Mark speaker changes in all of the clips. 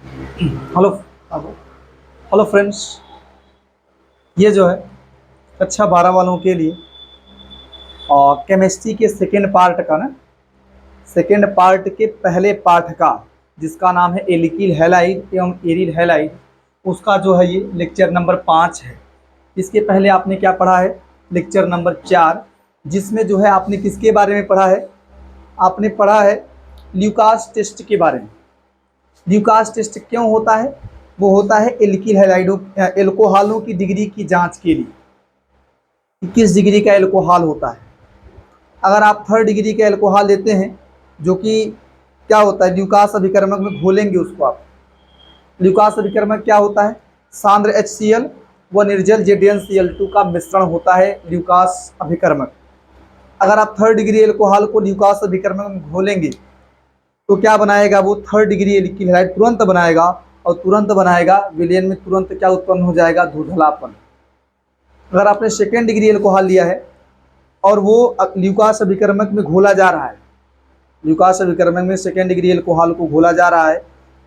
Speaker 1: Hello hello friends. ये जो है कक्षा 12 वालों के लिए और केमिस्ट्री के सेकेंड पार्ट का ना सेकेंड पार्ट के पहले पाठ का जिसका नाम है एल्किल हैलाइड एवं एरिल हैलाइड, उसका जो है ये लेक्चर नंबर 5 है। इसके पहले आपने क्या पढ़ा है? लेक्चर नंबर 4, जिसमें जो है आपने किसके बारे में पढ़ा है? आपने पढ़ा है ल्यूकास टेस्ट के बारे में। ल्यूकास टेस्ट क्यों होता है? वो होता है एल्किल हैलाइडों एल्कोहलों की डिग्री की जांच के लिए कि किस डिग्री का एल्कोहल होता है। अगर आप थर्ड डिग्री का एल्कोहल लेते हैं, जो कि क्या होता है, ल्यूकास अभिकर्मक में घोलेंगे उसको आप। ल्यूकास अभिकर्मक क्या होता है? सांद्र HCl व निर्जल ZnCl2 का मिश्रण होता है ल्यूकास अभिकर्मक। अगर आप थर्ड डिग्री एल्कोहल को ल्यूकास अभिकर्मक में घोलेंगे तो क्या बनाएगा? वो थर्ड डिग्री एल्किल हैलाइड तुरंत बनाएगा, और तुरंत बनाएगा विलयन में तुरंत क्या उत्पन्न हो जाएगा? धूधलापन। अगर आपने सेकेंड डिग्री एल्कोहल लिया है और वो ल्यूकास अभिकर्मक में घोला जा रहा है, ल्यूकास अभिकर्मक में सेकेंड डिग्री एल्कोहल को घोला जा रहा है,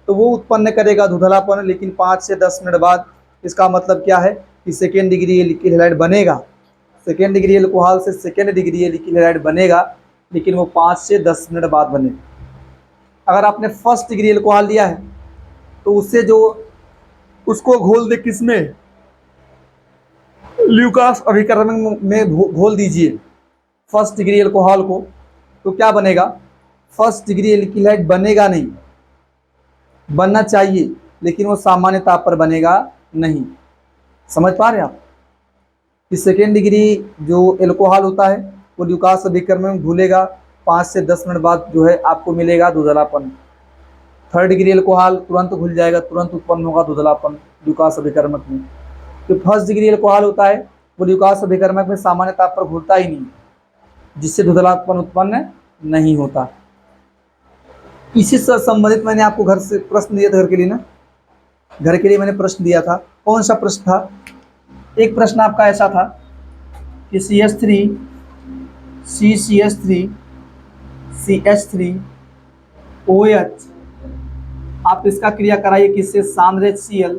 Speaker 1: तो वो उत्पन्न करेगा धूधलापन, लेकिन 5 से 10 मिनट बाद। इसका मतलब क्या है कि सेकेंड डिग्री एल्किल हैलाइड बनेगा। सेकेंड डिग्री एल्कोहल से सेकेंड डिग्री एल्किल हैलाइड बनेगा, लेकिन वो 5 से 10 मिनट बाद बनेगा। अगर आपने फर्स्ट डिग्री एल्कोहल लिया है तो उससे जो उसको घोल दे किसमें? ल्यूकास अभिकर्मक में घोल दीजिए फर्स्ट डिग्री एल्कोहल को, तो क्या बनेगा? फर्स्ट डिग्री एल्किल हैलाइड बनेगा नहीं। बनना चाहिए, लेकिन वो सामान्य ताप पर बनेगा नहीं। समझ पा रहे हैं आप कि सेकेंड डिग्री जो एल्कोहल होता है वो ल्यूकास अभिकर्मक में घुलेगा, 5 से 10 मिनट बाद जो है आपको मिलेगा धुंधलापन। थर्ड डिग्री एल्कोहल तुरंत घुल जाएगा, तुरंत उत्पन्न होगा धुंधलापन ल्यूकास अभिकर्मक में। जो फर्स्ट डिग्री एल्कोहल होता है वो ल्यूकास अभिकर्मक में सामान्य ताप पर घुलता ही नहीं, जिससे धुंधलापन उत्पन्न नहीं होता। इसी से संबंधित मैंने आपको घर से प्रश्न दिया था, घर के लिए ना, घर के लिए मैंने प्रश्न दिया था। कौन सा प्रश्न था? एक प्रश्न आपका ऐसा था कि CH3 CCH3 CH3 OH, आप इसका क्रिया कराइए किससे? सांद्र HCl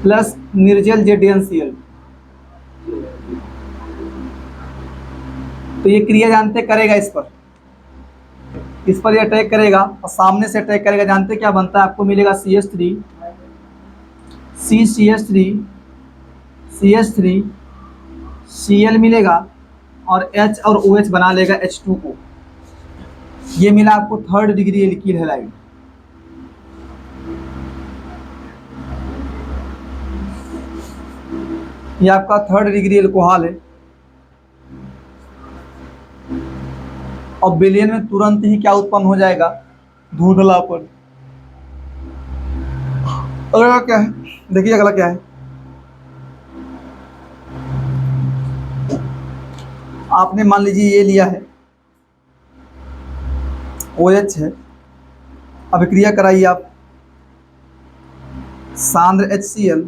Speaker 1: प्लस निर्जल ZnCl। तो ये क्रिया जानते करेगा, इस पर ये अटैक करेगा और सामने से अटैक करेगा। जानते क्या बनता है? आपको मिलेगा CH3 CH3 Cl मिलेगा और H और OH बना लेगा H2O। ये मिला आपको थर्ड डिग्री एल्किल हैलाइड। ये आपका थर्ड डिग्री एल्कोहल है और विलयन में तुरंत ही क्या उत्पन्न हो जाएगा? धूधलापन। अगला क्या है? देखिए अगला क्या है। आपने मान लीजिए ये लिया है OH है, अभिक्रिया कराइए आप सांद्र HCl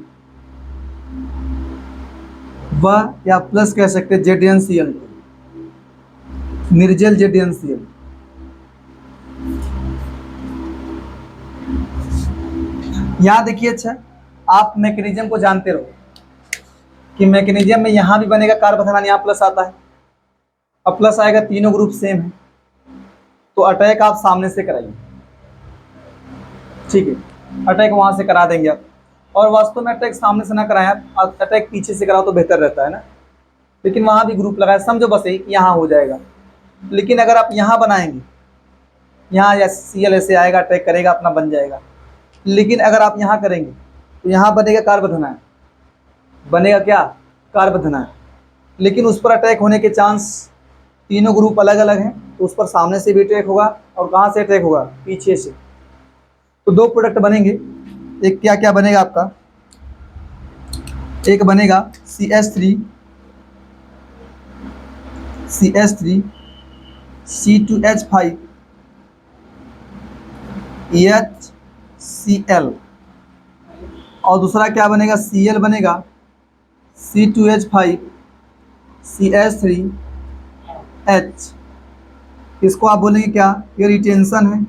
Speaker 1: व या प्लस कह सकते ZnCl, निर्जल ZnCl। यहां देखिए, अच्छा आप मैकेनिज्म को जानते रहो कि मैकेनिज्म में यहां भी बनेगा कार्बोथेनॉन, यहां प्लस आता है, अब प्लस आएगा, तीनों ग्रुप सेम है, तो अटैक आप सामने से कराइए। ठीक है, अटैक वहां से करा देंगे आप। और वास्तव में अटैक सामने से ना कराएं आप, अटैक पीछे से कराओ तो बेहतर रहता है ना, लेकिन वहां भी ग्रुप लगाए, समझो बस यही यहाँ हो जाएगा। लेकिन अगर आप यहाँ बनाएंगे, यहाँ या Cl ऐसे आएगा, अटैक करेगा, अपना बन जाएगा। लेकिन अगर आप यहाँ करेंगे तो यहाँ बनेगा कार्बोथेनॉन, बनेगा क्या? कार्बोथेनॉन। लेकिन उस पर अटैक होने के चांस, तीनों ग्रुप अलग अलग हैं, तो उस पर सामने से भी अटैक होगा और कहाँ से अटैक होगा? पीछे से। तो दो प्रोडक्ट बनेंगे। एक क्या क्या बनेगा आपका? एक बनेगा CH3 C2H5 HCl, और दूसरा क्या बनेगा? Cl बनेगा C2H5 CH3H। इसको आप बोलेंगे क्या, ये रिटेंशन है,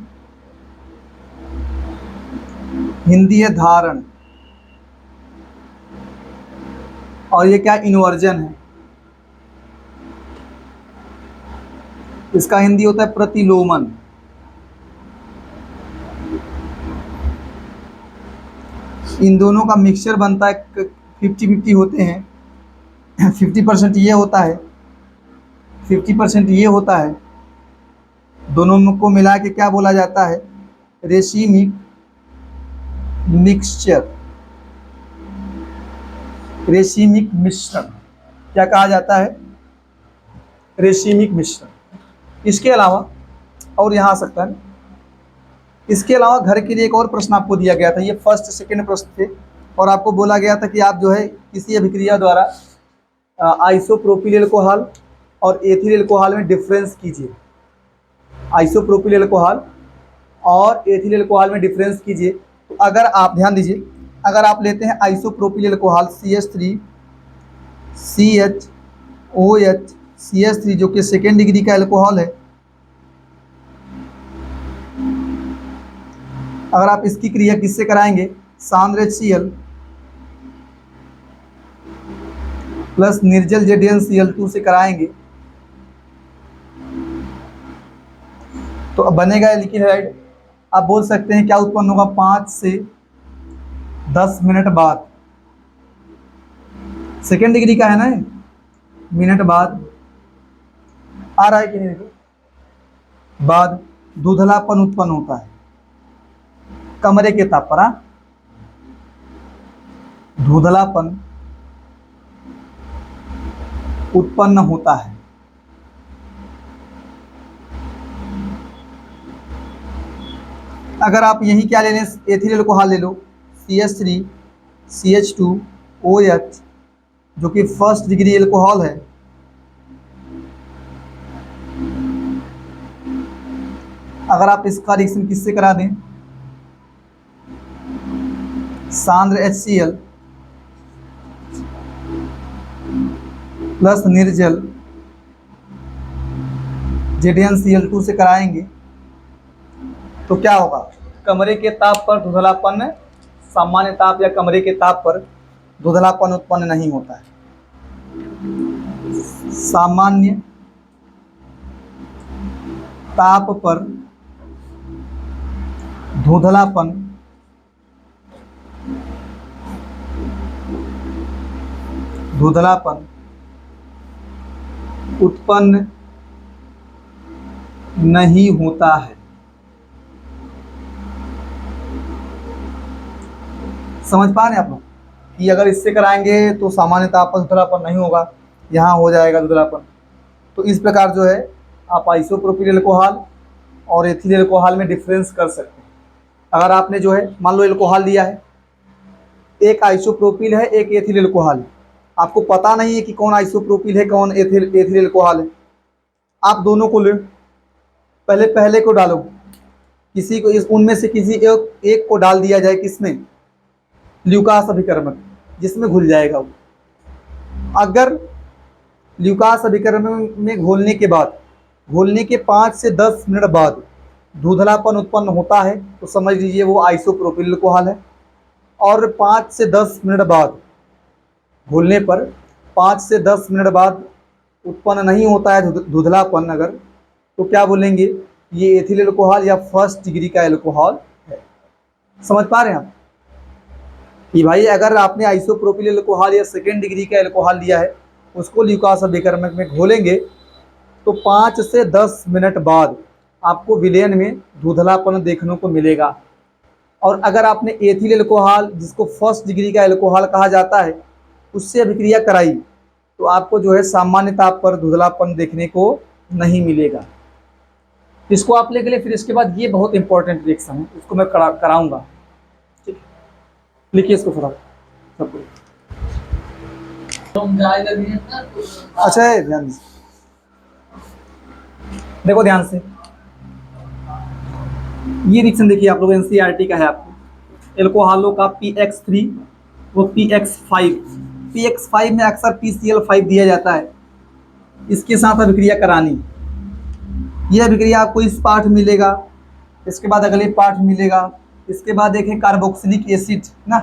Speaker 1: हिंदी है धारण, और ये क्या, इन्वर्जन है, इसका हिंदी होता है प्रतिलोमन। इन दोनों का मिक्सचर बनता है, 50-50 होते हैं। 50% ये होता है, 50% ये होता है, दोनों को मिला के क्या बोला जाता है, रेशिमिक मिक्सचर, रेशिमिक मिश्रण क्या कहा जाता है, रेशिमिक मिश्रण। इसके अलावा और यहाँ आ सकता है, इसके अलावा घर के लिए एक और प्रश्न आपको दिया गया था, ये फर्स्ट सेकंड प्रश्न थे, और आपको बोला गया था कि आप जो है किसी अभिक्रिया द्वारा आइसोप्रोपिल अल्कोहल और एथिल अल्कोहल में डिफरेंस कीजिए, आइसोप्रोपिल अल्कोहल और एथिल अल्कोहल में डिफरेंस कीजिए। तो अगर आप ध्यान दीजिए, अगर आप लेते हैं isopropyl alcohol CH3 CHOH CH3 जो कि सेकेंड डिग्री का अल्कोहल है, अगर आप इसकी क्रिया किससे कराएंगे, सांद्र HCl प्लस निर्जल ZnCl2 से कराएंगे, तो अब बनेगा लिक्विड हाइड। आप बोल सकते हैं क्या उत्पन्न होगा, 5 से 10 मिनट बाद, सेकेंड डिग्री का है ना, मिनट बाद आ रहा है कि नहीं, देखो बाद धुंधलापन उत्पन्न होता है कमरे के ताप पर, धुंधलापन उत्पन्न होता है। अगर आप यही क्या ले लें, एथिल अल्कोहल ले लो, CH3 CH2OH जो कि फर्स्ट डिग्री अल्कोहल है, अगर आप इसका रिएक्शन किससे करा दें, सांद्र HCl प्लस निर्जल ZnCl2 से कराएंगे, तो क्या होगा, कमरे के ताप पर धुंधलापन, सामान्य ताप या कमरे के ताप पर धुंधलापन उत्पन्न नहीं होता है। सामान्य ताप पर धुंधलापन उत्पन्न नहीं होता है। समझ पा रहे हैं आप लोग कि अगर इससे कराएंगे तो सामान्य ताप पर धुंधलापन नहीं होगा, यहाँ हो जाएगा धुंधलापन। तो इस प्रकार जो है आप आइसोप्रोपिल अल्कोहल और एथिल अल्कोहल में डिफरेंस कर सकते हैं। अगर आपने जो है मान लो अल्कोहल लिया है, एक आइसोप्रोपिल है एक एथिल अल्कोहल है, आपको पता नहीं है कि कौन आइसोप्रोपिल है कौन एथिल अल्कोहल है, आप दोनों को ले, पहले को डालो, किसी को उनमें से किसी एक को डाल दिया जाए, किसमें, ल्यूकास अभिकर्मक, जिसमें घुल जाएगा वो। अगर ल्यूकास अभिकर्मक में घोलने के 5 से 10 मिनट बाद धुंधलापन उत्पन्न होता है तो समझ लीजिए वो आइसोप्रोपिल अल्कोहल है। और 5 से 10 मिनट बाद घोलने पर 5 से 10 मिनट बाद उत्पन्न नहीं होता है धुंधलापन, अगर तो क्या बोलेंगे, ये एथिल अल्कोहल या फर्स्ट डिग्री का अल्कोहल है। समझ पा रहे हैं आप कि भाई अगर आपने आइसोप्रोपिल अल्कोहल या सेकेंड डिग्री का अल्कोहल लिया है, उसको ल्यूकास अभिकर्मक में घोलेंगे तो 5 से 10 मिनट बाद आपको विलयन में धुंधलापन देखने को मिलेगा। और अगर आपने एथिल अल्कोहल, जिसको फर्स्ट डिग्री का अल्कोहल कहा जाता है, उससे अभिक्रिया कराई तो आपको जो है सामान्य ताप पर धुंधलापन देखने को नहीं मिलेगा। इसको आप लेके लिए, फिर इसके बाद ये बहुत इंपॉर्टेंट रिएक्शन है, इसको मैं कराऊंगा, ठीक, लिखिए इसको थोड़ा सबको। अच्छा है, ध्यान से देखो, ध्यान से ये रिएक्शन देखिए आप लोग, NCERT का है आपको, एल्कोहलों का PX3 वो PX5 में अक्सर PCl5 दिया जाता है, इसके साथ अभिक्रिया करानी, ये अभिक्रिया आपको इस पार्ट मिलेगा, इसके बाद अगले पार्ट मिलेगा, इसके बाद देखें कार्बोक्सिलिक एसिड ना,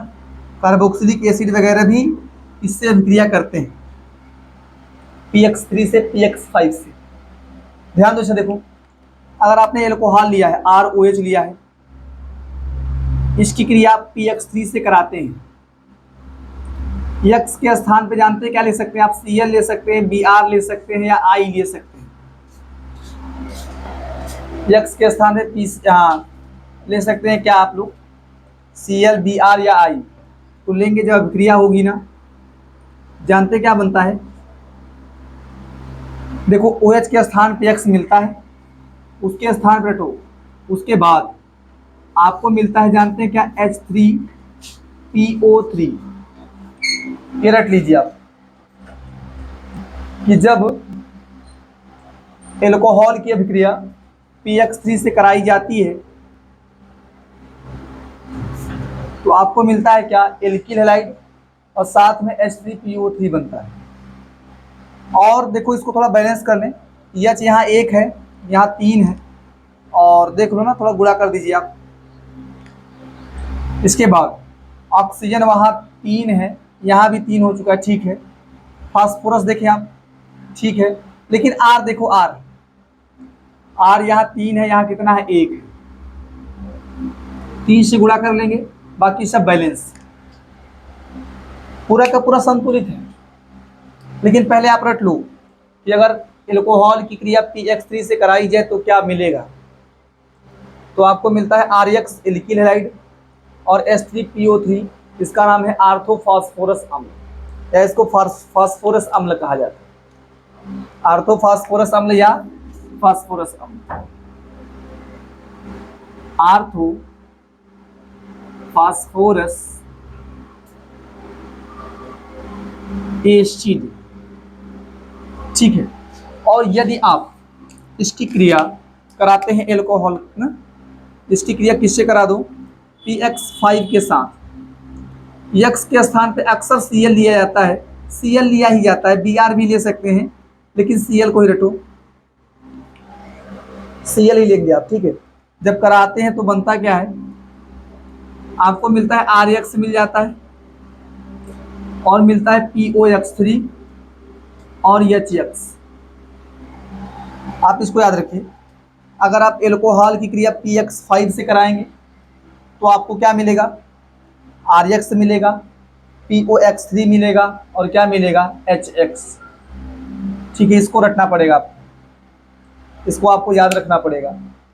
Speaker 1: कार्बोक्सिलिक एसिड वगैरह भी इससे अभिक्रिया करते हैं, PX3 से PX5 से। ध्यान दो, देखो अगर आपने एल्कोहल लिया है, ROH लिया है, इसकी क्रिया PX3 से कराते हैं, X के स्थान पे जानते हैं क्या ले सकते हैं आप, Cl ले सकते हैं, Br ले सकते हैं या I ले सकते हैं। X के स्थान पे ले सकते हैं क्या आप लोग, Cl, Br या I। तो लेंगे, जब अभिक्रिया होगी ना, जानते क्या बनता है, देखो OH के स्थान पे X मिलता है, उसके स्थान पर हटो, उसके बाद आपको मिलता है, जानते हैं क्या, H3PO3। ये रट लीजिए आप कि जब एल्कोहल की अभिक्रिया PX3 से कराई जाती है तो आपको मिलता है क्या, एल्किल हैलाइड, और साथ में H3PO3 बनता है। और देखो इसको थोड़ा बैलेंस कर लें, H यहाँ 1 है, यहाँ 3 है, और देख लो ना, थोड़ा गुणा कर दीजिए आप। इसके बाद ऑक्सीजन वहाँ 3 है, यहाँ भी 3 हो चुका है, ठीक है। फास्फोरस देखें आप, ठीक है, लेकिन R देखो, R यहाँ 3 है, यहाँ कितना है, 1 है, 3 से गुणा कर लेंगे, बाकी सब बैलेंस, पूरा का पूरा संतुलित है। लेकिन पहले आप रट लो कि अगर एल्कोहल की क्रिया PX3 से कराई जाए तो क्या मिलेगा, तो आपको मिलता है RX एल्किल हैलाइड और H3PO3, इसका नाम है आर्थोफॉस्फोरस अम्ल, या इसको फास्फोरस अम्ल कहा जाता है, आर्थोफॉस्फोरस अम्ल या फास्फोरस अम्ल। आर्थोफॉस्फोरस एसिड, ठीक है। और यदि आप इसकी क्रिया कराते हैं एल्कोहल ना, इसकी क्रिया किससे करा दो, PX5 के साथ, X के स्थान पे अक्सर Cl लिया जाता है, Cl लिया ही जाता है, Br भी ले सकते हैं, लेकिन Cl को ही रटो, Cl ही लेंगे आप, ठीक है। जब कराते हैं तो बनता क्या है, आपको मिलता है RX मिल जाता है, और मिलता है POX3 और HX। आप इसको याद रखिए, अगर आप एल्कोहल की क्रिया PX5 से कराएंगे तो आपको क्या मिलेगा, RX मिलेगा, POX3 मिलेगा, और क्या मिलेगा, HX, ठीक है। इसको रखना पड़ेगा, इसको आपको याद रखना पड़ेगा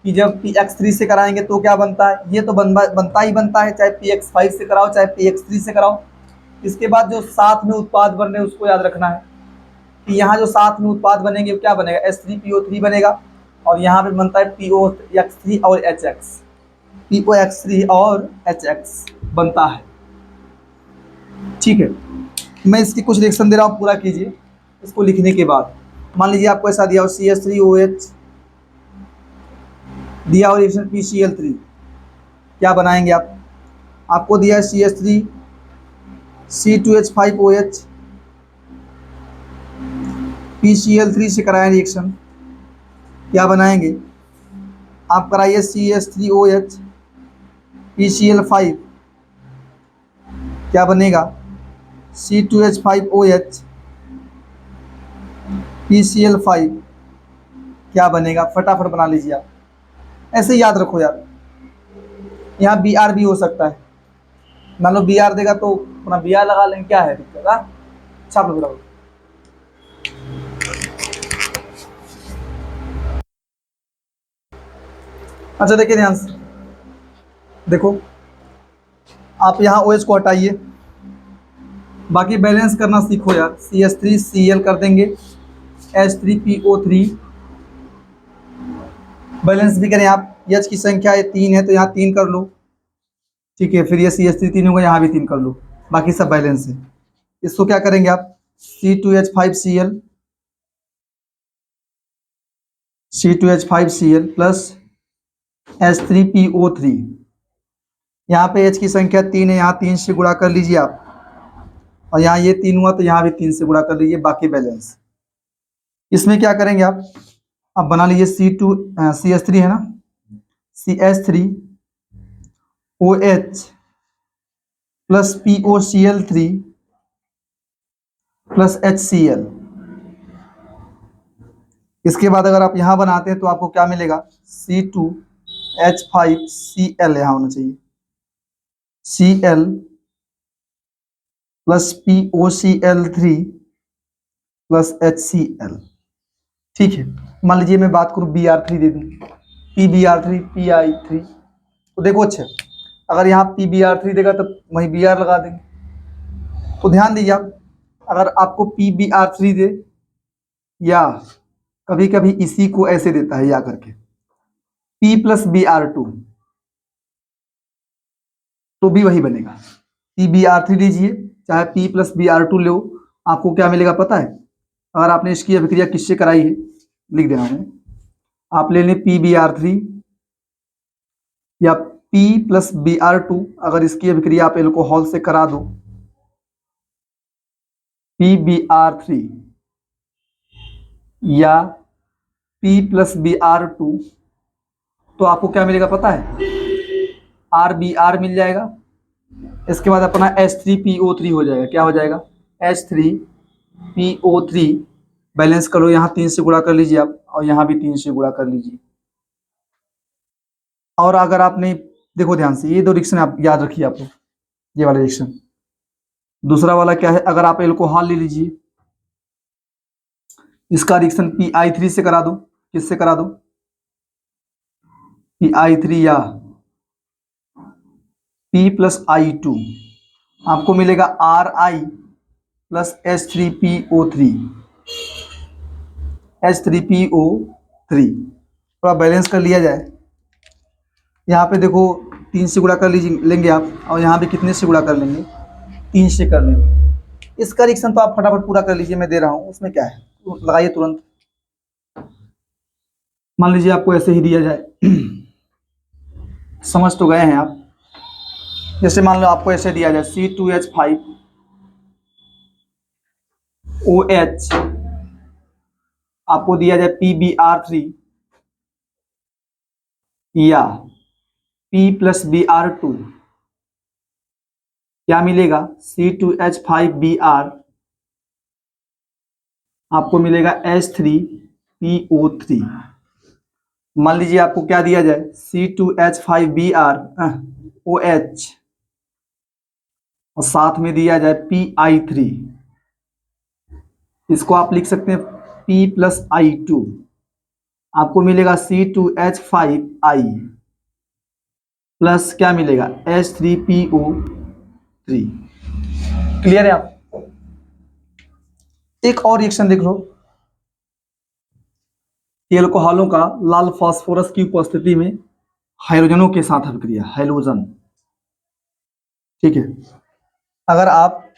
Speaker 1: कि जब PX3 से कराएंगे तो क्या बनता है, ये तो बनता ही बनता है, चाहे PX5 से कराओ चाहे PX3 से कराओ। इसके बाद जो साथ में उत्पाद बन रहे हैं उसको याद रखना है कि यहाँ जो साथ में उत्पाद बनेंगे क्या बनेगा, H3PO3 बनेगा, और यहाँ पे बनता है POX3 और HX, POX3 और HX बनता है, ठीक है। मैं इसकी कुछ रिएक्शन दे रहा हूँ, पूरा कीजिए इसको लिखने के बाद। मान लीजिए आपको ऐसा दिया हो, CH3OH दिया हो, रिएक्शन PCl3, क्या बनाएंगे आप, आपको दिया है CH3 C2H5OH, PCl3 से कराएं रिएक्शन, क्या बनाएंगे आप, कराइए CH3OH PCl5, क्या बनेगा, C2H5OH PCl5, क्या बनेगा, फटाफट बना लीजिए आप, ऐसे याद रखो यार। यहाँ Br भी हो सकता है, मान लो Br देगा तो अपना Br लगा लेंगे, क्या है दिक्कत, छाप लो। अच्छा देखिए ध्यान से, देखो आप यहाँ OH को हटाइए, बाकी बैलेंस करना सीखो यार। CH3Cl कर देंगे, H3PO3 बैलेंस भी करें आप। H की संख्या ये 3 है तो यहाँ 3 कर लो, ठीक है। फिर ये CH3 3 होगा, यहाँ भी 3 कर लो, बाकी सब बैलेंस है। इसको क्या करेंगे आप, C2H5Cl प्लस H3PO3, यहाँ पे H की संख्या 3 है, यहाँ 3 से गुणा कर लीजिए आप, और यहाँ ये 3 हुआ तो यहाँ भी 3 से गुणा कर लीजिए, बाकी बैलेंस। इसमें क्या करेंगे आप, अब बना लीजिए CH3 है ना, CH3 OH plus POCl3 plus HCl। इसके बाद अगर आप यहाँ बनाते हैं तो आपको क्या मिलेगा, C2H5Cl यहाँ होना चाहिए, Cl plus POCl3 plus HCl। ठीक है, मान लीजिए मैं बात करूँ Br3 दे दूँ, PBr3 PI3, तो देखो अच्छा, अगर यहाँ PBr3 देगा तो वहीं Br लगा देंगे। तो ध्यान दीजिए आप, अगर आपको PBr3 दे या कभी कभी इसी को ऐसे देता है या करके P प्लस Br2, तो भी वही बनेगा। PBr3 लीजिए चाहे P प्लस Br2 लो, आपको क्या मिलेगा पता है? अगर आपने इसकी अभिक्रिया किससे कराई है लिख देना है, आप ले लें PBr3 या P प्लस Br2, अगर इसकी अभिक्रिया आप एल्कोहल से करा दो PBr3 या P प्लस Br2, तो आपको क्या मिलेगा पता है? RBr मिल जाएगा। इसके बाद अपना H3PO3 हो जाएगा। क्या हो जाएगा? H3PO3। बैलेंस करो, यहाँ 3 से गुणा कर लीजिए आप, और यहाँ भी 3 से गुणा कर लीजिए। और अगर आपने देखो ध्यान से, ये दो रिएक्शन आप याद रखिए, आप ये वाला रिएक्शन। दूसरा वाला क्या है, अगर आप एल्कोहल ले लीजिए, इसका रिएक्शन PI3 से करा दो। किससे करा दो? PI3 या P प्लस I2, आपको मिलेगा RI प्लस H3PO3। थोड़ा बैलेंस कर लिया जाए। यहाँ पे देखो 3 से गुणा कर लीजिए लेंगे आप, और यहाँ भी कितने से गुणा कर लेंगे? 3 से कर लेंगे। इसका रिएक्शन तो आप फटाफट पूरा कर लीजिए, मैं दे रहा हूँ, उसमें क्या है, लगाइए तुरंत। मान लीजिए आपको ऐसे ही दिया जाए समझ तो गए हैं आप? जैसे मान लो आपको ऐसे दिया जाए C2H5OH, आपको दिया जाए PBr3 या P प्लस Br2, क्या मिलेगा? C2H5Br, आपको मिलेगा H3PO3। मान लीजिए आपको क्या दिया जाए, C2H5BrOH और साथ में दिया जाए PI3, इसको आप लिख सकते हैं P प्लस I2, आपको मिलेगा C2H5I प्लस क्या मिलेगा, H3PO3। क्लियर है आप? एक और रिएक्शन देख लो, एल्कोहलों का लाल फास्फोरस की उपस्थिति में हाइड्रोजनों के साथ अभिक्रिया, हैलोजन। ठीक है, अगर आप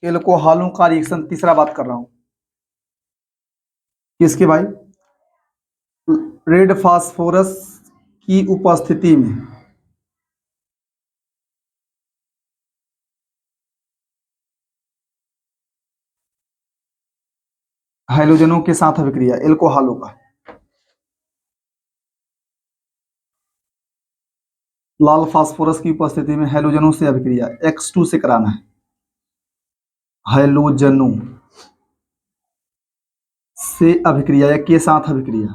Speaker 1: एल्कोहलों का रिएक्शन, तीसरा बात कर रहा हूं किसके भाई? रेड फास्फोरस की उपस्थिति में हाइड्रोजनों के साथ अभिक्रिया, एल्कोहलों का लाल फास्फोरस की उपस्थिति में हैलोजनों से अभिक्रिया, X2 से कराना है, हैलोजनों से अभिक्रिया या के साथ अभिक्रिया,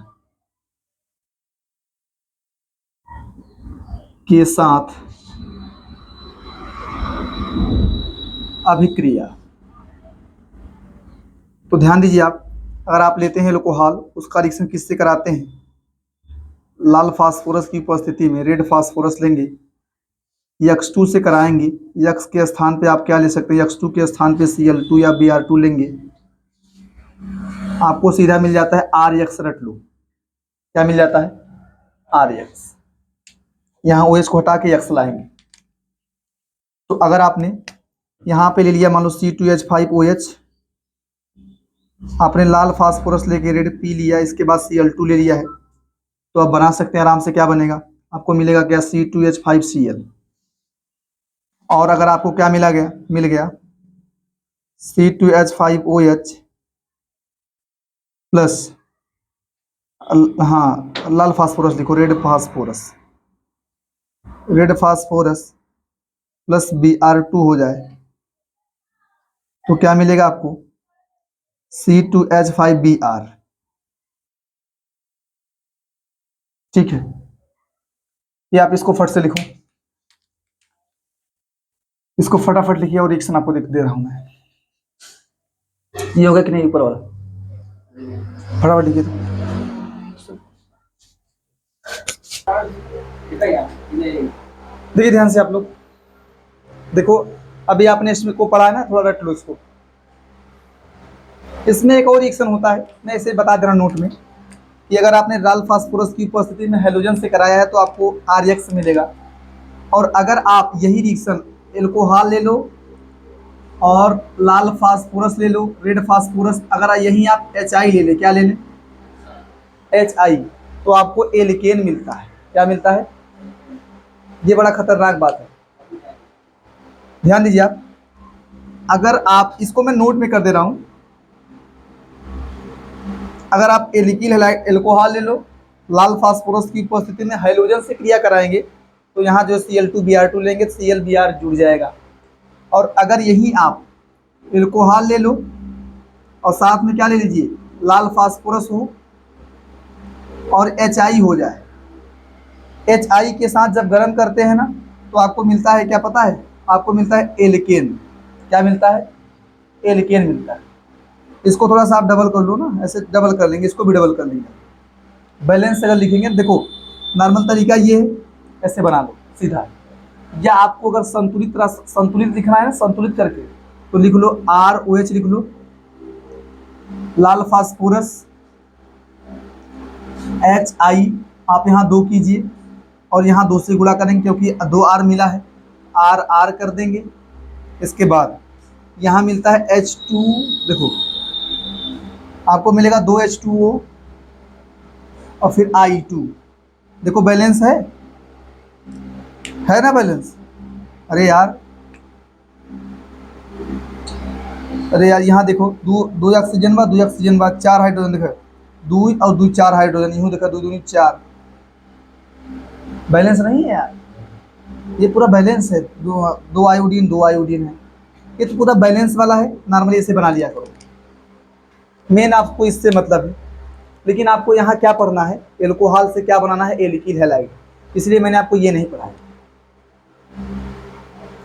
Speaker 1: के साथ अभिक्रिया। तो ध्यान दीजिए आप, अगर आप लेते हैं एल्कोहल, उसका रिएक्शन किससे कराते हैं? लाल फास्फोरस की उपस्थिति में रेड फास्फोरस लेंगे, X2 से कराएंगे। X के स्थान पे आप क्या ले सकते हैं? X2 के स्थान पे Cl2 या Br2 लेंगे, आपको सीधा मिल जाता है RX। रट लो, क्या मिल जाता है? RX। यहाँ OH को हटा के X लाएंगे, तो अगर आपने यहाँ पे ले लिया, मान लो C2H5OH, आपने लाल फास्फोरस लेके रेड पी लिया, इसके बाद Cl2 ले लिया है, तो आप बना सकते हैं आराम से। क्या बनेगा? आपको मिलेगा क्या? C2H5Cl। और अगर आपको क्या मिल गया C2H5OH प्लस हाँ लाल फास्फोरस लिखो, red phosphorus, red phosphorus plus Br2 हो जाए तो क्या मिलेगा आपको, C2H5Br। ठीक है, ये आप इसको फट से लिखो, इसको फटाफट लिखिए और रिएक्शन आपको दे रहा हूं मैं। ये होगा कि नहीं ऊपर वाला, फटाफट लिखिए तो। देखिए ध्यान से आप लोग देखो, अभी आपने इसमें को पढ़ा है ना, थोड़ा रट लो इसको। इसमें एक और रिएक्शन होता है, मैं इसे बता दे रहा हूं नोट में, कि अगर आपने लाल फास्फोरस की उपस्थिति में हैलोजन से कराया है तो आपको RX मिलेगा। और अगर आप यही रिएक्शन एल्कोहल ले लो और लाल फास्फोरस ले लो, रेड फास्फोरस, अगर यहीं आप HI ले ले, क्या ले लें, HI, तो आपको एल्केन मिलता है। क्या मिलता है, ये बड़ा खतरनाक बात है, ध्यान दीजिए आप। अगर आप इसको मैं नोट में कर दे रहा हूं, अगर आप एल्किल हैलाइड एल्कोहल ले लो, लाल फास्फोरस की उपस्थिति में हाइड्रोजन से क्रिया कराएंगे तो यहाँ जो Cl2Br2 लेंगे तो ClBr जुड़ जाएगा। और अगर यही आप एल्कोहल ले लो और साथ में क्या ले लीजिए, लाल फास्फोरस हो और HI हो जाए, HI के साथ जब गर्म करते हैं ना तो आपको मिलता है, क्या पता है, आपको मिलता है एल्केन। क्या मिलता है, एल्केन मिलता है। इसको थोड़ा सा आप डबल कर लो ना, ऐसे डबल कर लेंगे, इसको भी डबल कर लेंगे। बैलेंस अगर लिखेंगे, देखो नॉर्मल तरीका ये है, ऐसे बना लो सीधा, या आपको अगर संतुलित लिखना है ना, संतुलित करके, तो लिख लो ROH लिख लो, लाल फास्फोरस HI आप यहाँ 2 कीजिए और यहाँ 2 से गुणा करेंगे क्योंकि 2 R मिला है, R कर देंगे। इसके बाद यहाँ मिलता है H2, देखो आपको मिलेगा 2 H2O और फिर I2। देखो बैलेंस है ना बैलेंस, अरे यार यहाँ देखो, दो ऑक्सीजन बा, 2 ऑक्सीजन बा, 4 हाइड्रोजन, देखो 2 और 2 4 हाइड्रोजन, यूँ देखा 2 दूनी 4, बैलेंस नहीं है यार, ये पूरा बैलेंस है। 2 आयोडीन 2 आयोडीन है, ये तो पूरा बैलेंस वाला है। नॉर्मली इसे बना लिया करो, मेन आपको इससे मतलब है। लेकिन आपको यहाँ क्या पढ़ना है, एल्कोहल से क्या बनाना है, एल्किल हैलाइड, इसलिए मैंने आपको ये नहीं पढ़ाया।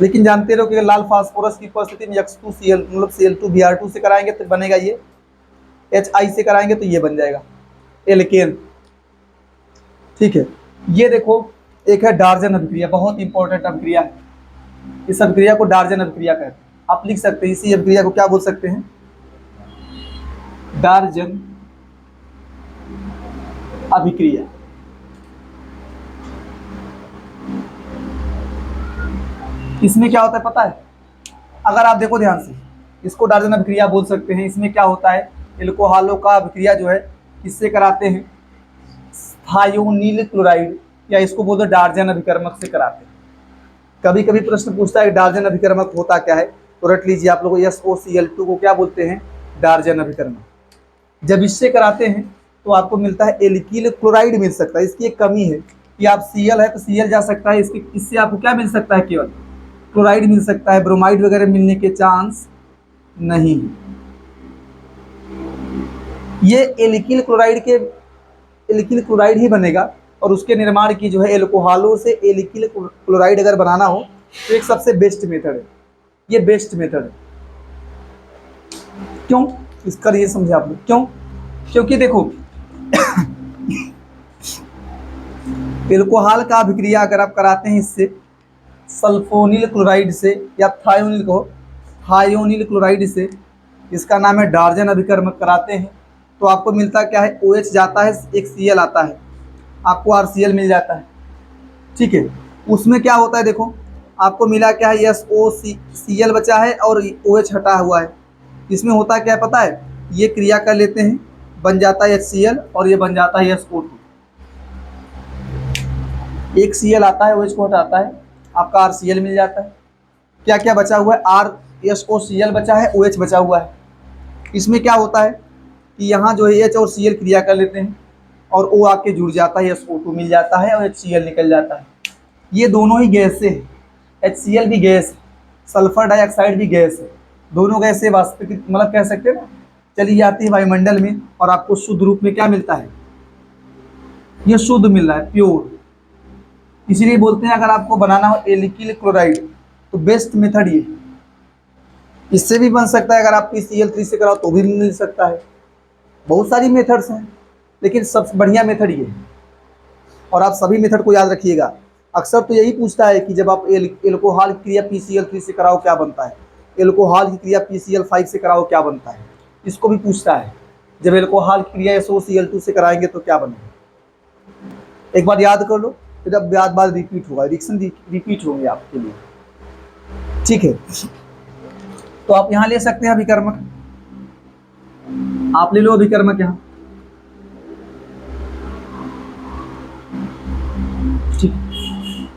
Speaker 1: लेकिन जानते रहो कि लाल फास्फोरस की उपस्थिति में X2Cl मतलब Cl2Br2 से कराएंगे तो बनेगा ये, HI से कराएंगे तो ये बन जाएगा एल्केन। ठीक है, ये देखो एक है डार्जन अभिक्रिया, बहुत इंपॉर्टेंट अभिक्रिया है। इस अभिक्रिया को डार्जन अभिक्रिया कहते हैं। आप लिख सकते हैं इसी अभिक्रिया को क्या बोल सकते हैं, डार्जन अभिक्रिया। इसमें क्या होता है पता है, अगर आप देखो ध्यान से, इसको डार्जन अभिक्रिया बोल सकते हैं। इसमें क्या होता है, एल्कोहलों का अभिक्रिया जो है किससे कराते हैं, थायोनील क्लोराइड, या इसको बोलते डार्जन अभिकर्मक से कराते हैं। कभी कभी प्रश्न पूछता है डार्जन अभिकर्मक होता क्या है, तो रट लीजिए आप लोग, SOCl2 को क्या बोलते हैं, डार्जन अभिकर्मक। जब इससे कराते हैं तो आपको मिलता है एल्किल क्लोराइड मिल सकता है। इसकी एक कमी है कि आप Cl है तो Cl जा सकता है, इससे आपको क्या मिल सकता है, केवल क्लोराइड मिल सकता है, ब्रोमाइड वगैरह मिलने के चांस नहीं। ये एल्किल क्लोराइड ही बनेगा। और उसके निर्माण की जो है एल्कोहलों से एल्किल क्लोराइड अगर बनाना हो तो एक सबसे बेस्ट मेथड है, ये बेस्ट मेथड है। क्यों, इसका ये समझे आप लोग क्यों, क्योंकि देखो एल्कोहल का अभिक्रिया अगर आप कराते हैं इससे सल्फोनिल क्लोराइड से या थायोनिल क्लोराइड से, इसका नाम है डार्जन अभिकर्मक, कराते हैं तो आपको मिलता क्या है, OH जाता है, एक Cl आता है, आपको RCl मिल जाता है। ठीक है, उसमें क्या होता है, देखो आपको मिला क्या है, SOCl बचा है और OH हटा हुआ है। इसमें होता क्या है पता है, ये क्रिया कर लेते हैं, बन जाता है HCl और ये बन जाता है SO2। एक Cl आता है, OH को हटाता है, आपका RCl मिल जाता है। क्या क्या बचा हुआ है, SOCl बचा है, OH बचा हुआ है। इसमें क्या होता है कि यहाँ जो है H और Cl क्रिया कर लेते हैं और O आके जुड़ जाता है, SO2 मिल जाता है और HCl निकल जाता है। ये दोनों ही गैस है, HCl भी गैस है, सल्फर डाइऑक्साइड भी गैस है, दोनों गैसें वास्तविक मतलब कह सकते हैं ना, चली जाती है वायुमंडल में और आपको शुद्ध रूप में क्या मिलता है, ये शुद्ध मिल रहा है, प्योर। इसीलिए बोलते हैं अगर आपको बनाना हो एल्किल क्लोराइड तो बेस्ट मेथड ये, इससे भी बन सकता है, अगर आप PCl3 से कराओ तो भी मिल सकता है। बहुत सारी मेथड्स हैं लेकिन सबसे बढ़िया मेथड ये है। और आप सभी मेथड को याद रखिएगा। अक्सर तो यही पूछता है कि जब आप एल्कोहल की क्रिया PCl3 से कराओ क्या बनता है, एल्कोहल की क्रिया PCl5 से कराओ क्या बनता है, इसको भी पूछता है जब एल्कोहल की क्रिया SOCl2 से कराएंगे तो क्या बनेगा। एक बार याद कर लो, फिर अब बार रिपीट होगा, रिएक्शन रिपीट होंगे आपके लिए, ठीक है। तो आप यहाँ ले सकते हैं अभिकर्मक, आप ले लो अभिकर्मक यहाँ, ठीक,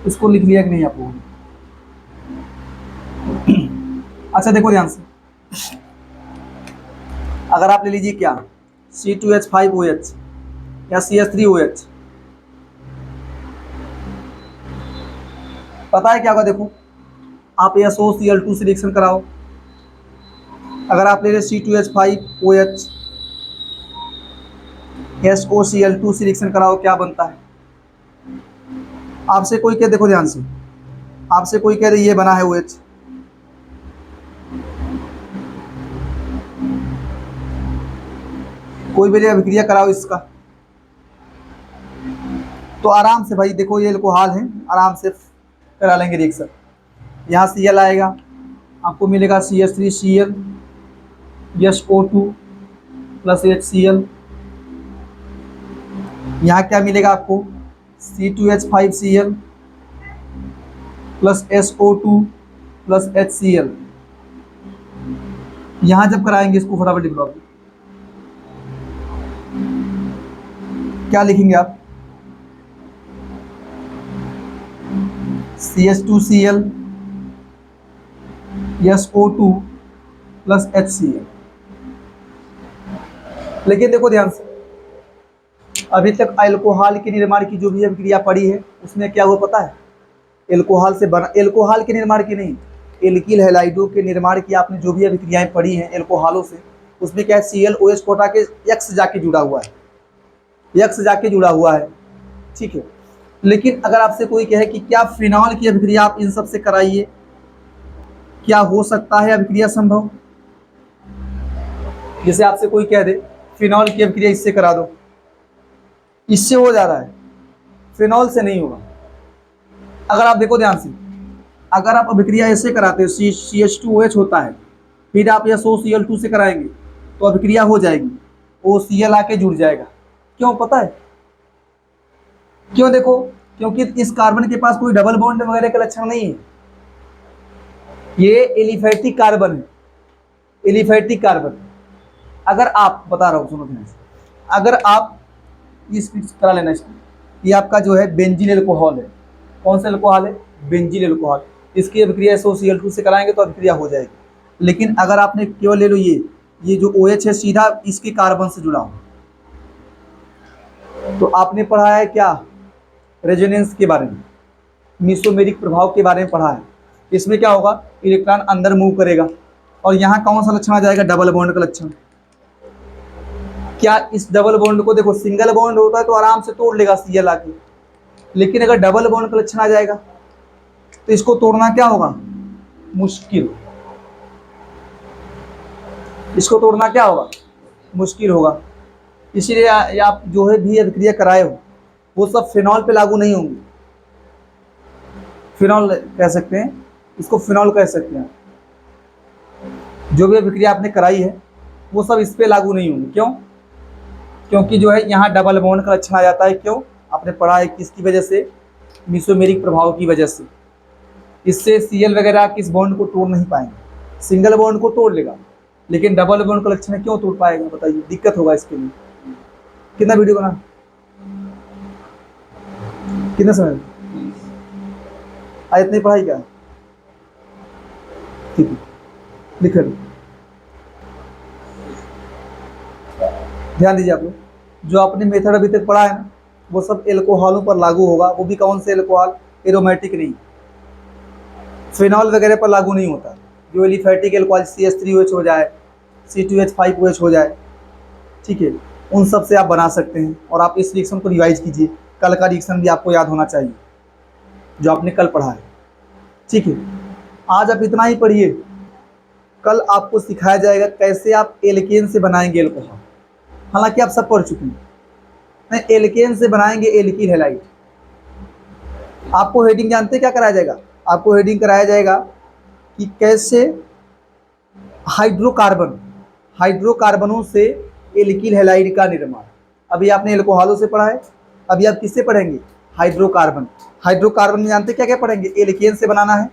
Speaker 1: इसको लिख लिया कि नहीं आप लोगों ने? अच्छा देखो ध्यान से, अगर आप ले लीजिए क्या C2H5OH या CH3OH, पता है क्या होगा, देखो आप SOCl2 से रिएक्शन कराओ, अगर आप ले रहे C2H5OH SOCl2 से रिएक्शन कराओ क्या बनता है। आपसे कोई कह, देखो ध्यान से, आपसे कोई कह दे ये बना है OH, कोई भी अभिक्रिया कराओ इसका, तो आराम से भाई देखो ये एल्कोहल है, आराम से करा लेंगे रिएक्शन। यहाँ Cl आएगा, आपको मिलेगा CH3Cl SO2 प्लस HCl। यहाँ क्या मिलेगा आपको, C2H5Cl plus SO2 plus HCl। यहाँ जब कराएंगे इसको फटाफट लिख लो आप, क्या लिखेंगे आप, CH2Cl SO2 प्लस HCl। लेकिन देखो ध्यान से, अभी तक एल्कोहल के निर्माण की जो भी अभिक्रिया पड़ी है उसमें क्या हुआ पता है, एल्कोहल से बना, एल्कोहल के निर्माण की नहीं, एल्किल हैलाइडों के निर्माण की आपने जो भी अभिक्रियाएं पढ़ी हैं एल्कोहलों से, उसमें क्या है ClOH को हटा के X जाके जुड़ा हुआ है, X जाके जुड़ा हुआ है, ठीक है। लेकिन अगर आपसे कोई कहे कि क्या फिनॉल की अभिक्रिया आप इन सब से कराइए, क्या हो सकता है अभिक्रिया संभव, जैसे आपसे कोई कह दे फिनॉल की अभिक्रिया इससे करा दो, इससे हो जा रहा है, फिनॉल से नहीं होगा। अगर आप देखो ध्यान से, अगर आप अभिक्रिया ऐसे कराते हो, CH2OH होता है, फिर आप SOCl2 से कराएंगे तो अभिक्रिया हो जाएगी, OCl आके जुड़ जाएगा। क्यों पता है क्यों, देखो क्योंकि इस कार्बन के पास कोई डबल बॉन्ड वगैरह का लक्षण नहीं है, ये एलिफैटिक कार्बन है, एलिफैटिक कार्बन। अगर आप, बता रहा हूँ सुनो ध्यान से, अगर आप इस करा लेना, इसको, ये आपका जो है बेंजीन एल्कोहल है, कौन सा एल्कोहल है, बेंजीन एल्कोहल, इसकी अभिक्रिया SOCl2 से कराएंगे तो अभिक्रिया हो जाएगी। लेकिन अगर आपने केवल ले लो ये जो OH है सीधा इसके कार्बन से जुड़ा हो, तो आपने पढ़ा है क्या रेजोनेंस के बारे में, मिसोमेरिक प्रभाव के बारे में पढ़ा है। इसमें क्या होगा, इलेक्ट्रॉन अंदर मूव करेगा और यहाँ कौन सा लक्षण आ जाएगा, डबल बॉन्ड का लक्षण। क्या इस डबल बॉन्ड को, देखो सिंगल बॉन्ड होता है तो आराम से तोड़ लेगा Cl आके, लेकिन अगर डबल बॉन्ड का लक्षण आ जाएगा तो इसको तोड़ना क्या होगा, मुश्किल, इसको तोड़ना क्या होगा, मुश्किल होगा। इसीलिए आप जो है भी अभिक्रिया कराए हो वो सब फिनॉल पे लागू नहीं होंगे, फिनॉल कह सकते हैं इसको, फिनॉल कह सकते हैं, जो भी अभिक्रिया आपने कराई है वो सब इस पे लागू नहीं होंगे। क्यों, क्योंकि जो है यहाँ डबल बॉन्ड का लक्षण आ जाता है। क्यों, आपने पढ़ा है किसकी वजह से, मिसोमेरिक प्रभाव की वजह से। इससे Cl वगैरह किस बॉन्ड को तोड़ नहीं पाएंगे, सिंगल बॉन्ड को तोड़ लेगा, लेकिन डबल बॉन्ड का लक्षण क्यों तोड़ पाएगा, बताइए, दिक्कत होगा इसके लिए। कितना वीडियो बना, कितना समय, आज इतनी पढ़ाई क्या, ठीक है, लिख लो, ध्यान दीजिए आप लोग। जो आपने मेथड अभी तक पढ़ा है ना, वो सब एल्कोहलों पर लागू होगा। वो भी कौन से एल्कोहल? एरोमेटिक नहीं, फिनॉल वगैरह पर लागू नहीं होता। जो एलिफेटिक एल्कोहल CH3OH हो जाए, C2H5OH हो जाए, ठीक है, उन सब से आप बना सकते हैं। और आप इस रिएक्शन को रिवाइज कीजिए, कल का रिएक्शन भी आपको याद होना चाहिए जो आपने कल पढ़ा है, ठीक है। आज आप इतना ही पढ़िए, कल आपको सिखाया जाएगा कैसे आप एल्केन से बनाएंगे एल्कोहल। हालांकि आप सब पढ़ चुके हैं, नहीं, एल्केन से बनाएंगे एल्किल हैलाइड। आपको हेडिंग जानते क्या कराया जाएगा? आपको हेडिंग कराया जाएगा कि कैसे हाइड्रोकार्बनों से एल्किल हैलाइड का निर्माण। अभी आपने एल्कोहलों से पढ़ा है, अभी आप किससे पढ़ेंगे? हाइड्रोकार्बन। हाइड्रोकार्बन में जानते क्या क्या पढ़ेंगे? एल्केन से बनाना है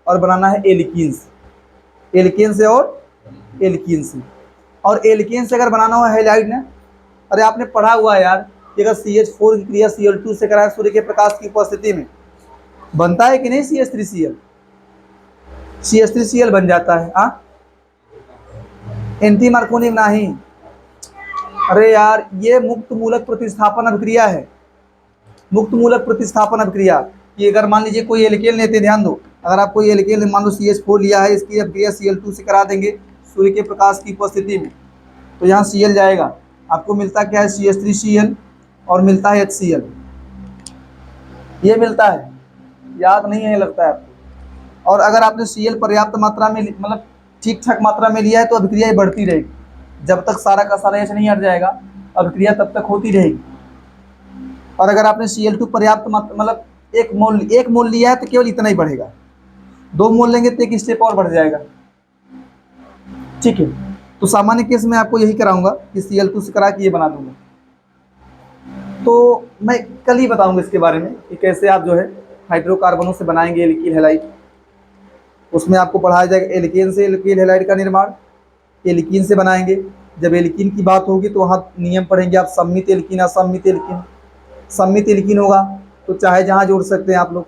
Speaker 1: और बनाना है एल्कीन से, एल्केन से और एल्कीन से। और एल्केन से अगर बनाना हो हैलाइड ना, अरे आपने पढ़ा हुआ है यार कि अगर CH4 की क्रिया Cl2 से कराए सूर्य के प्रकाश की उपस्थिति में, बनता है कि नहीं? CH3Cl बन जाता है। हाँ, एंटी मार्कोनिक नहीं, अरे यार ये मुक्त मूलक प्रतिस्थापन अभिक्रिया है। मुक्त मूलक प्रतिस्थापन अभिक्रिया कि अगर मान लीजिए कोई एल्केन लेते, ध्यान दो, अगर आप कोई एल्केन मान लो CH4 लिया है, इसकी अभिक्रिया Cl2 से करा देंगे सूर्य के प्रकाश की उपस्थिति में, तो यहाँ Cl जाएगा, आपको मिलता क्या है? CH3Cl और मिलता है HCl। ये मिलता है, याद नहीं है लगता है आपको। और अगर आपने Cl पर्याप्त मात्रा में, मतलब ठीक ठाक मात्रा में लिया है, तो अभिक्रिया बढ़ती रहेगी। जब तक सारा का सारा H नहीं हट जाएगा, अभिक्रिया तब तक होती रहेगी। और अगर आपने Cl2 पर्याप्त मात्रा, मतलब 1 मोल लिया है, तो केवल इतना ही बढ़ेगा। 2 मोल लेंगे तो 1 स्टेप और बढ़ जाएगा, ठीक है। तो सामान्य केस में आपको यही कराऊंगा कि Cl2 से करा के ये बना दूंगा। तो मैं कल ही बताऊंगा इसके बारे में कि कैसे आप जो है हाइड्रोकार्बनों से बनाएंगे एल्किल हैलाइड। उसमें आपको पढ़ाया जाएगा एल्केन से एल्किल हैलाइड का निर्माण, एल्कीन से बनाएंगे। जब एल्कीन की बात होगी तो वहाँ नियम पढ़ेंगे आप, सम्मित एल्कीन, असम्मित एल्कीन। सम्मित एल्कीन होगा तो चाहे जहाँ जोड़ सकते हैं आप लोग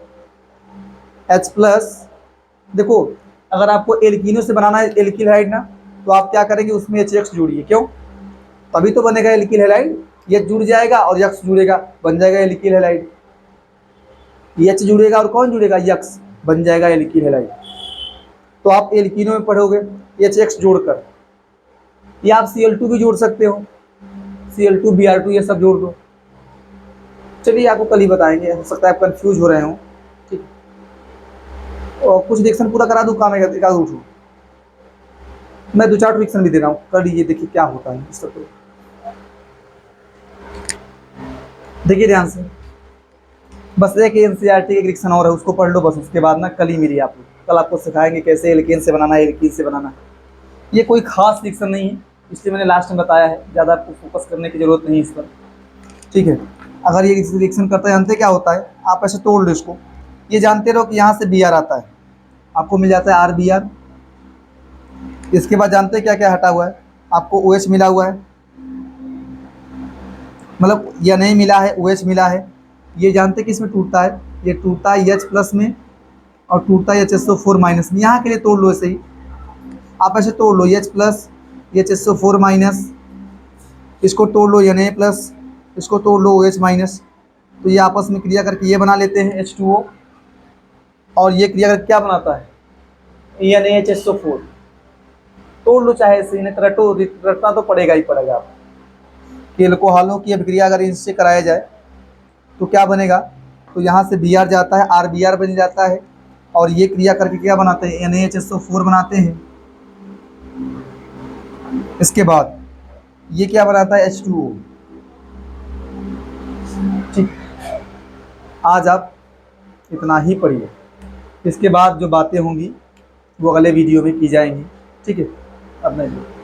Speaker 1: H+। देखो, अगर आपको एल्कीनों से बनाना है एल्किल हैलाइड ना, तो आप क्या करेंगे? उसमें HX जोड़िए। क्यों? तभी तो बनेगा एल्किल हैलाइड। H जुड़ जाएगा और X जुड़ेगा, बन जाएगा एल्किल हैलाइड। H जुड़ेगा और कौन जुड़ेगा? X, बन जाएगा एल्किल हैलाइड। तो आप एल्कीनों में पढ़ोगे HX जोड़कर, या आप Cl2 भी जोड़ सकते हो, Cl2 Br2 ये सब जोड़ दो। चलिए आपको कल ही बताएंगे, हो सकता है आप कंफ्यूज हो रहे हो, ठीक है। और कुछ रिएक्शन पूरा करा दूँ, काम एक आध उठो, मैं 2-4 रिएक्शन भी दे रहा हूँ, कर लीजिए, देखिए क्या होता है इस तरह। देखिए ध्यान से, बस एक NCERT एक रिएक्शन और है, उसको पढ़ लो बस। उसके बाद ना कल ही मिलिए आप लोग, कल आपको सिखाएंगे कैसे एल्केन से बनाना है, एल्कीन से बनाना है। ये कोई खास रिएक्शन नहीं है, इसलिए मैंने लास्ट में बताया है, ज़्यादा आपको फोकस करने की जरूरत नहीं है इस पर, ठीक है। अगर ये रिएक्शन करता है, जानते क्या होता है? आप ऐसे तोड़ लो इसको, ये जानते रहो कि यहाँ से Br आता है, आपको मिल जाता है RBr। इसके बाद जानते क्या क्या हटा हुआ है? आपको OH मिला हुआ है, मतलब यह नहीं मिला है, OH मिला है। ये जानते किस में टूटता है? ये टूटता है H+ में और टूटता है HSO4- में। यहाँ के लिए तोड़ लो ऐसे ही, आप ऐसे तोड़ लो H+, HSO4-, इसको तोड़ लो Na+, इसको तोड़ लो OH-। तो ये आपस में क्रिया करके ये बना लेते हैं H2O, और ये क्रिया करके क्या बनाता है? NaHSO4। तोड़ लो चाहे ऐसे, नहीं रटना तो पड़ेगा ही पड़ेगा आप। एल्कोहलों की अभिक्रिया अगर इनसे कराया जाए तो क्या बनेगा? तो यहाँ से Br जाता है, RBr बन जाता है, और ये क्रिया करके क्या बनाते हैं? NaHSO4 बनाते हैं। इसके बाद ये क्या बनाता है? H2O। ठीक, आज आप इतना ही पढ़िए, इसके बाद जो बातें होंगी वो अगले वीडियो में की जाएंगी, ठीक है। अब नहीं